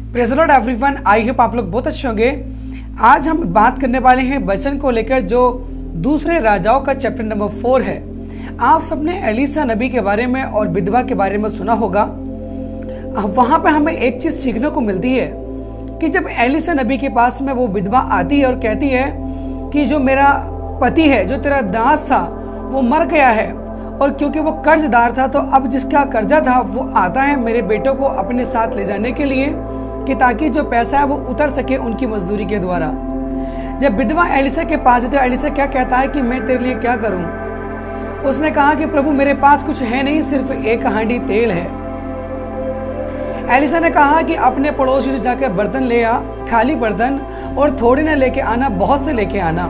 Praise the Lord everyone, I hope आप लोग बहुत अच्छे होंगे। आज हम बात करने वाले हैं वचन को लेकर जो दूसरे राजाओं का चैप्टर नंबर 4 है। आप सबने एलीसा नबी के बारे में और विधवा के बारे में सुना होगा। वहां पे हमें एक चीज सीखने को मिलती है कि जब एलीसा नबी के पास में वो विधवा आती है और कहती है कि जो मेरा पति है, जो तेरा दास था, वो मर गया है और क्योंकि वो कर्जदार था तो अब जिसका कर्जा था वो आता है मेरे बेटों को अपने साथ ले जाने के लिए कि ताकि जो पैसा है वो उतर सके उनकी मजदूरी के द्वारा। जब विधवा एलीसा के पास है तो एलीसा क्या कहता है कि मैं तेरे लिए क्या करूं। उसने कहा कि प्रभु मेरे पास कुछ है नहीं, सिर्फ एक हांडी तेल है। एलीसा ने कहा कि अपने पड़ोसी से जाकर बर्तन ले आ, खाली बर्तन, और थोड़े ना लेके आना, बहुत से लेके आना।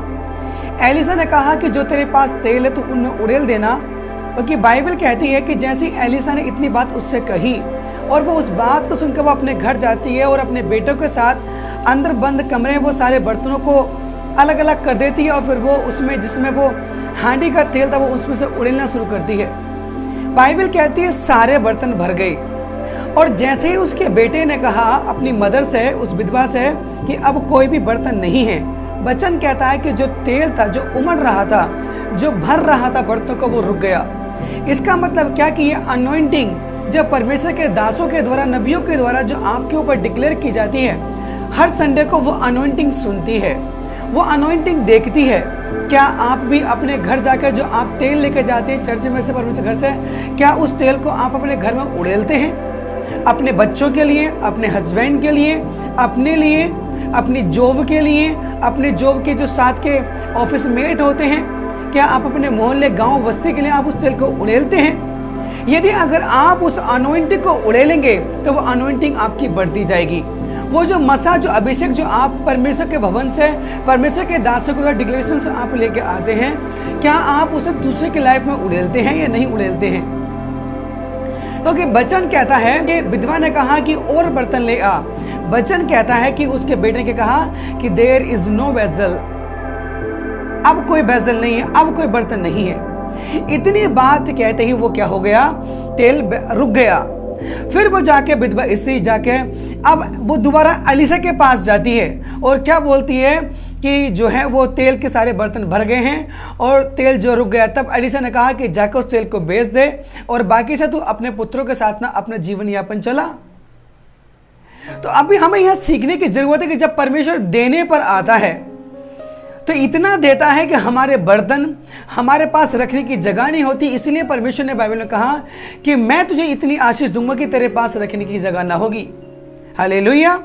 एलीसा ने कहा कि जो तेरे पास तेल है तो उनमें उड़ेल देना, क्योंकि बाइबल कहती है कि जैसे ही एलीसा ने इतनी बात उससे कही और वो उस बात को सुनकर वो अपने घर जाती है और अपने बेटों के साथ अंदर बंद कमरे में वो सारे बर्तनों को अलग अलग कर देती है और फिर वो उसमें जिसमें वो हांडी का तेल था वो उसमें से उड़ेलना शुरू करती है। बाइबल कहती है सारे बर्तन भर गए और जैसे ही उसके बेटे ने कहा अपनी मदर से, उस विधवा से, कि अब कोई भी बर्तन नहीं है, वचन कहता है कि जो तेल था, जो उमड़ रहा था, जो भर रहा था बर्तनों को, वो रुक गया। इसका मतलब क्या कि ये अनॉइंटिंग जब परमेश्वर के दासों के द्वारा, नबियों के द्वारा जो आपके ऊपर डिक्लेयर की जाती है, हर संडे को वो अनॉइंटिंग सुनती है, वो अनॉइंटिंग देखती है। क्या आप भी अपने घर जाकर जो आप तेल लेकर जाते हैं चर्च में से, परमेश्वर घर से, क्या उस तेल को आप अपने घर में उड़ेलते हैं? अपने बच्चों के लिए, अपने हस्बैंड के लिए, अपने लिए, अपनी जॉब के लिए, अपने जॉब के जो साथ के ऑफिस मेट होते हैं, क्या आप अपने मोहल्ले, गांव, बस्ती के लिए आप उस तेल को उड़ेलते हैं? यदि अगर आप उस अनॉइंटिंग को उड़ेलेंगे तो वो अनॉइंटिंग आपकी बढ़ती जाएगी। वो जो मसा, जो अभिषेक जो आप परमेश्वर के भवन से, परमेश्वर के दासों के डिक्लेरेशन से आप लेके आते हैं, क्या आप उसे दूसरे की लाइफ में उड़ेलते हैं या नहीं उड़ेलते हैं? क्योंकि वचन कहता है कि विधवा ने कहा कि और बर्तन ले आ। वचन कहता है कि उसके बेटे ने कहा कि देयर इज नो वेसल, अब कोई वेसल नहीं है, अब कोई बर्तन नहीं है। इतनी बात कहते ही वो क्या हो गया, तेल रुक गया। फिर वो जाके विधवा स्त्री जाके अब वो दोबारा एलीसा के पास जाती है और क्या बोलती है कि जो है वो तेल के सारे बर्तन भर गए हैं और तेल जो रुक गया। तब एलीसा ने कहा कि जाकर उस तेल को बेच दे और बाकी से तू अपने पुत्रों के साथ ना अपना जीवन यापन चला। तो अभी हमें यह सीखने की जरूरत है कि जब परमेश्वर देने पर आता है तो इतना देता है कि हमारे बर्तन हमारे पास रखने की जगह नहीं होती। इसलिए परमेश्वर ने बाइबल में कहा कि मैं तुझे इतनी आशीष दूंगा कि तेरे पास रखने की जगह ना होगी। हालेलुया।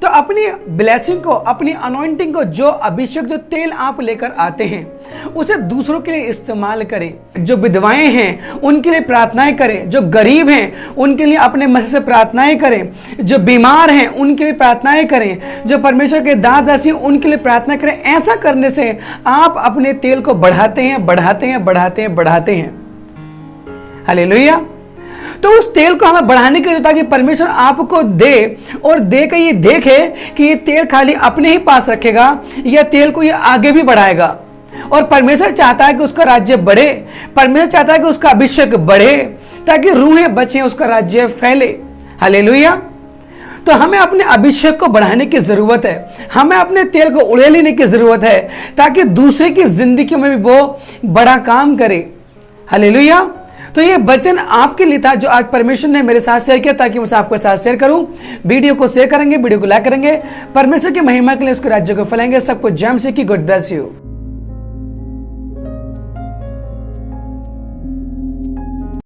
तो अपनी ब्लेसिंग को, अपनी अनॉइंटिंग को, जो अभिषेक, जो तेल आप लेकर आते हैं, उसे दूसरों के लिए इस्तेमाल करें। जो विधवाएं हैं उनके लिए प्रार्थनाएं करें, जो गरीब हैं उनके लिए अपने मन से प्रार्थनाएं करें, जो बीमार हैं उनके लिए प्रार्थनाएं करें, जो परमेश्वर के दास दासी हैं उनके लिए प्रार्थना करें। ऐसा करने से आप अपने तेल को बढ़ाते हैं, बढ़ाते हैं, बढ़ाते हैं, बढ़ाते हैं। हालेलुया। तो उस तेल को हमें बढ़ाने के लिए, ताकि परमेश्वर आपको दे और दे के ये देखे कि ये तेल खाली अपने ही पास रखेगा या तेल को ये आगे भी बढ़ाएगा। और परमेश्वर चाहता है कि उसका राज्य बढ़े, परमेश्वर चाहता है कि उसका अभिषेक बढ़े, ताकि रूहें बचें, उसका राज्य फैले। हालेलुया। तो हमें अपने अभिषेक को बढ़ाने की जरूरत है, हमें अपने तेल को उड़े लेने की जरूरत है, ताकि दूसरे की जिंदगी में भी वो बड़ा काम करे। हालेलुया। तो ये वचन आपके लिए था जो आज परमेश्वर ने मेरे साथ शेयर किया, ताकि मैं आपके साथ शेयर करूं। वीडियो को शेयर करेंगे, वीडियो को लाइक करेंगे, परमेश्वर की महिमा के लिए उसके राज्य को फैलाएंगे। सबको जय मसीह की। God bless you.